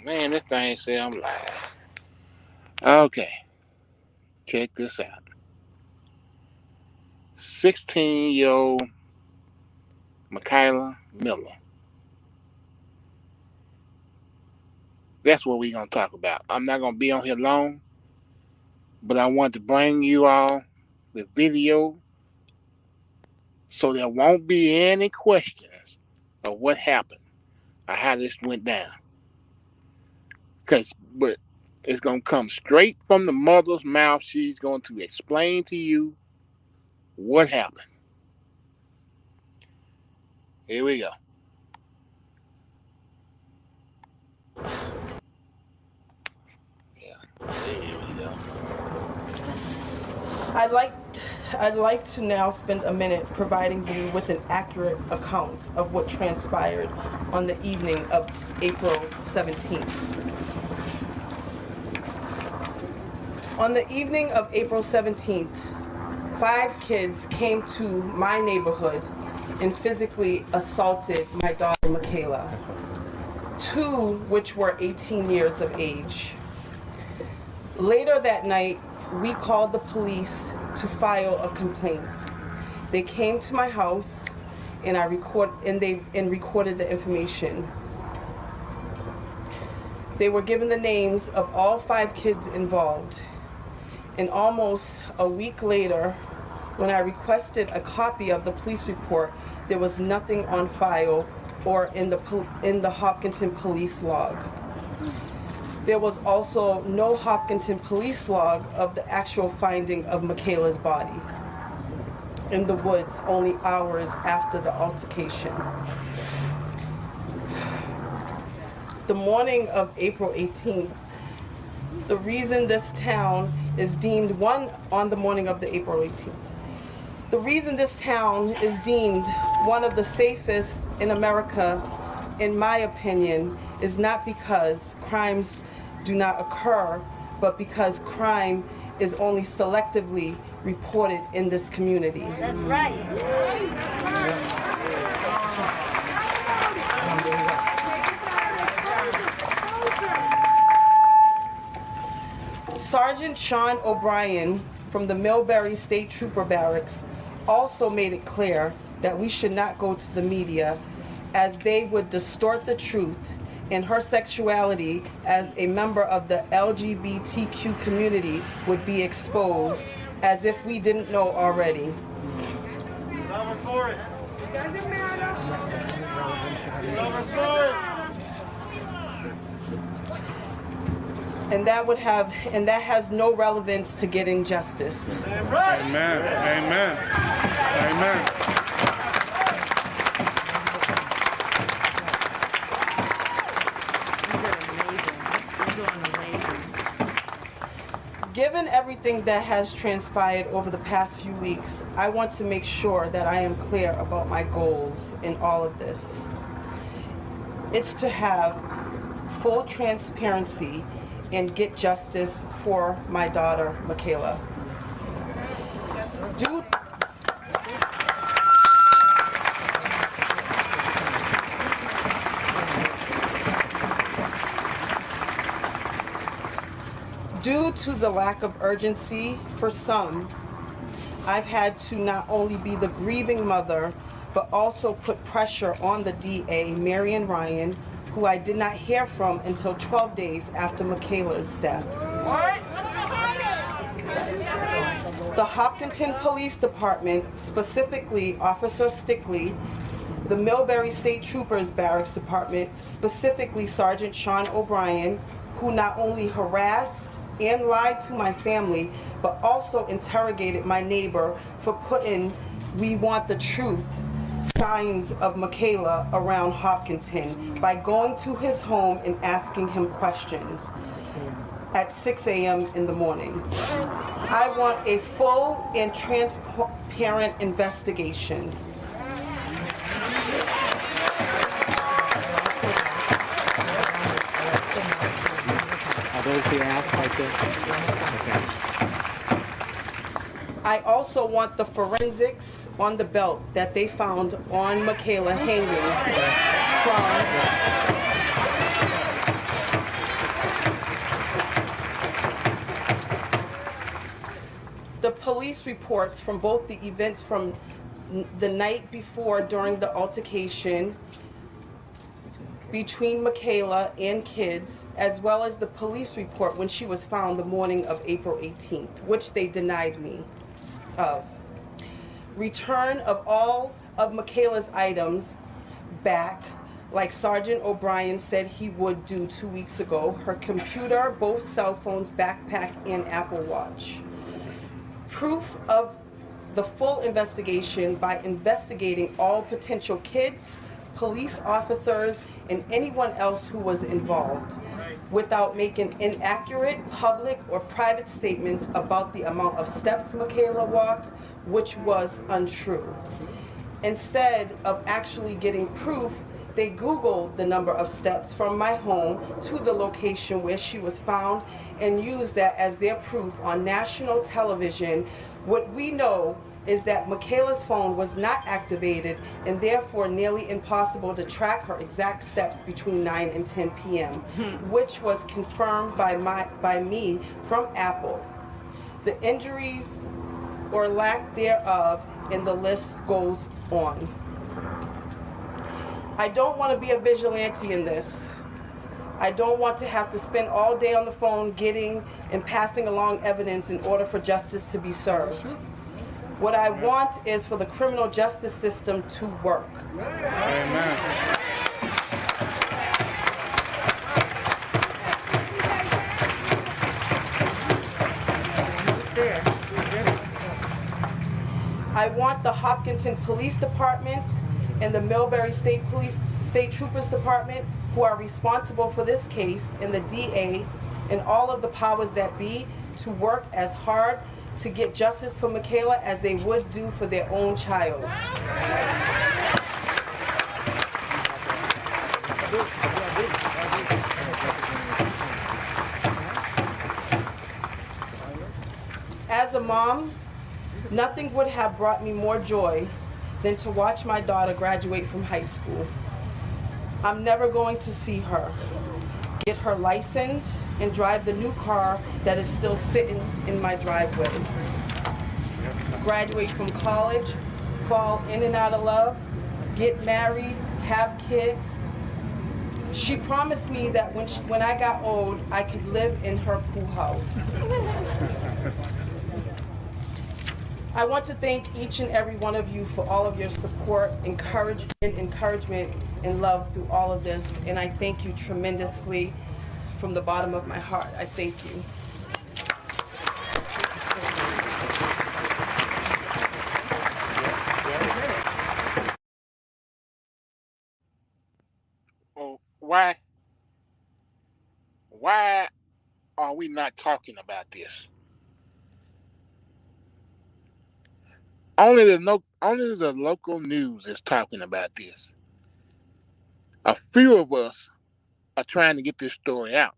Man, this thing say I'm live. Okay, check this out. 16-year-old Michaela Miller. That's what we're going to talk about. I'm not going to be on here long, but I want to bring you all the video so there won't be any questions of what happened or how this went down. But it's going to come straight from the mother's mouth. She's going to explain to you what happened. Here we go. Here we go. I'd like to now spend a minute providing you with an accurate account of what transpired on the evening of April 17th. On the evening of April 17th, 5 kids came to my neighborhood and physically assaulted my daughter Michaela, 2 which were 18 years of age. Later that night, we called the police to file a complaint. They came to my house and recorded the information. They were given the names of all 5 kids involved. And almost a week later, when I requested a copy of the police report, there was nothing on file or in the Hopkinton police log. There was also no Hopkinton police log of the actual finding of Michaela's body in the woods only hours after the altercation. The morning of April 18th, the reason this town is deemed on the morning of the April 18th. The reason this town is deemed one of the safest in America, in my opinion, is not because crimes do not occur, but because crime is only selectively reported in this community. That's right. Sergeant Sean O'Brien from the Millbury State Trooper Barracks also made it clear that we should not go to the media, as they would distort the truth, and her sexuality as a member of the LGBTQ community would be exposed, as if we didn't know already. And that has no relevance to getting justice. Amen. Amen. Amen. Given everything that has transpired over the past few weeks, I want to make sure that I am clear about my goals in all of this. It's to have full transparency and get justice for my daughter, Michaela. Due to the lack of urgency for some, I've had to not only be the grieving mother, but also put pressure on the DA, Marion Ryan, who I did not hear from until 12 days after Michaela's death. The Hopkinton Police Department, specifically Officer Stickley, the Millbury State Troopers Barracks Department, specifically Sergeant Sean O'Brien, who not only harassed and lied to my family, but also interrogated my neighbor for putting "We want the truth" signs of Michaela around Hopkinton by going to his home and asking him questions at 6 a.m. in the morning. I want a full and transparent investigation. Are those the ass right there? Okay. I also want the forensics on the belt that they found on Michaela hanging from police reports from both the events from the night before during the altercation between Michaela and kids, as well as the police report when she was found the morning of April 18th, which they denied me of. Return of all of Michaela's items back, like Sergeant O'Brien said he would do 2 weeks ago. Her computer, both cell phones, backpack, and Apple Watch. Proof of the full investigation by investigating all potential kids, police officers, and anyone else who was involved, without making inaccurate public or private statements about the amount of steps Michaela walked, which was untrue. Instead of actually getting proof, they Googled the number of steps from my home to the location where she was found and used that as their proof on national television. What we know is that Michaela's phone was not activated and therefore nearly impossible to track her exact steps between 9 and 10 p.m., which was confirmed by me from Apple. The injuries or lack thereof, and the list goes on. I don't want to be a vigilante in this. I don't want to have to spend all day on the phone getting and passing along evidence in order for justice to be served. What I want is for the criminal justice system to work. Amen. I want the Hopkinton Police Department and the Millbury State Troopers Department, who are responsible for this case, and the DA and all of the powers that be, to work as hard to get justice for Michaela as they would do for their own child. As a mom, nothing would have brought me more joy than to watch my daughter graduate from high school. I'm never going to see her get her license and drive the new car that is still sitting in my driveway. Graduate from college, fall in and out of love, get married, have kids. She promised me that when I got old, I could live in her pool house. I want to thank each and every one of you for all of your support, encouragement, and love through all of this. And I thank you tremendously from the bottom of my heart. I thank you. Oh, why are we not talking about this? Only the local news is talking about this. A few of us are trying to get this story out.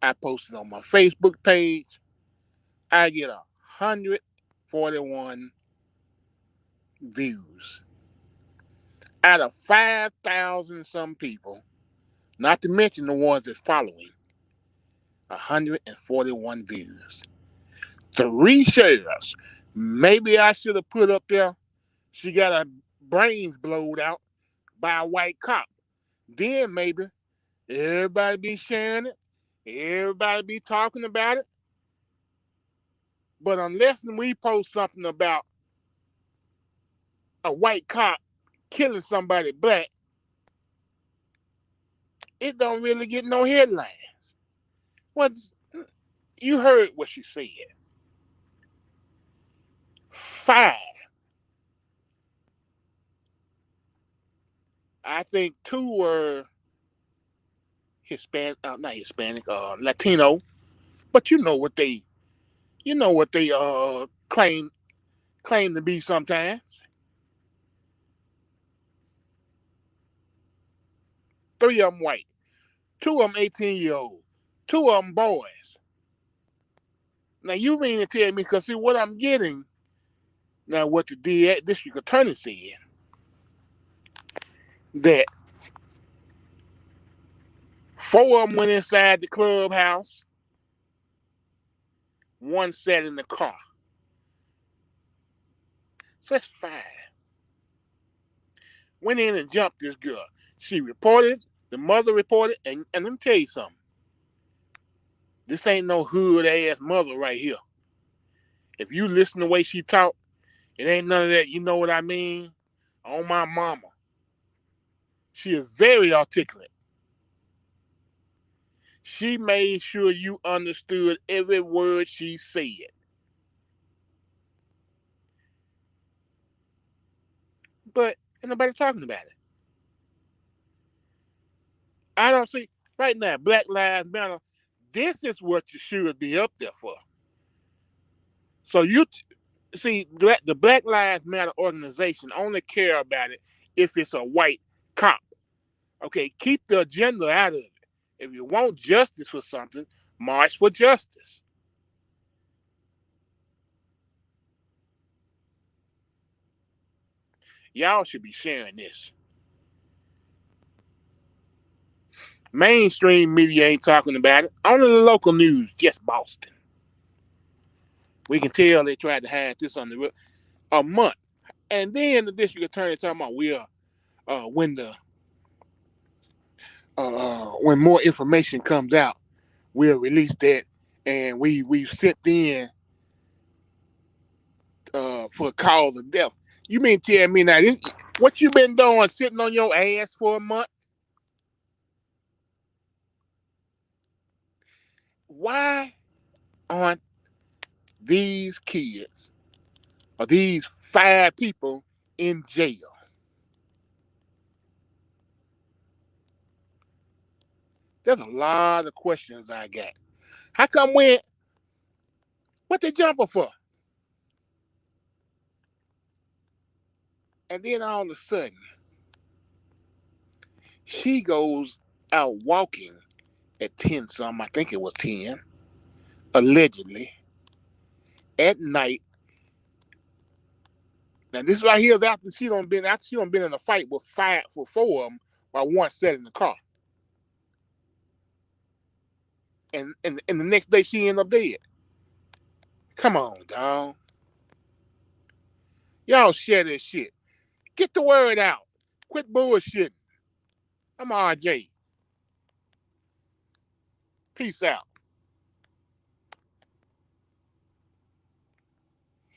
I posted on my Facebook page. I get 141 views out of 5,000 some people, not to mention the ones that's following. 141 views. 3 shares. Maybe I should have put up there, she got her brains blowed out by a white cop. Then maybe everybody be sharing it, everybody be talking about it. But unless we post something about a white cop killing somebody black, it don't really get no headlines. What you heard what she said. 5. I think 2 were Hispanic, not Hispanic, Latino. But you know what they claim to be sometimes. 3 of them white, 2 of them 18-year-old, 2 of them boys. Now you mean to tell me? Because see what I'm getting now, what the district attorney said, that 4 of them went inside the clubhouse, 1 sat in the car. So that's fine. Went in and jumped this girl. She reported, the mother reported, and let me tell you something. This ain't no hood ass mother right here. If you listen to the way she talk, it ain't none of that, you know what I mean? On my mama. She is very articulate. She made sure you understood every word she said. But ain't nobody talking about it. I don't see right now, Black Lives Matter, this is what you should be up there for. So you see, the Black Lives Matter organization only care about it if it's a white cop. Okay, keep the agenda out of it. If you want justice for something, march for justice. Y'all should be sharing this. Mainstream media ain't talking about it. Only the local news, just Boston. We can tell they tried to hide this on the a month, and then the district attorney talking about when the when more information comes out, we'll release that, and we've sent in for a cause of death. You mean tell me now this, what you been doing, sitting on your ass for a month? Why aren't these kids or these 5 people in jail? There's a lot of questions I got. How come what they jumping for? And then all of a sudden, she goes out walking at 10 something, I think it was 10, allegedly, at night. Now this right here is after she done been in a fight with 4 of them while one sat in the car. And the next day she ended up dead. Come on, dog. Y'all share this shit. Get the word out. Quit bullshitting. I'm RJ. Peace out.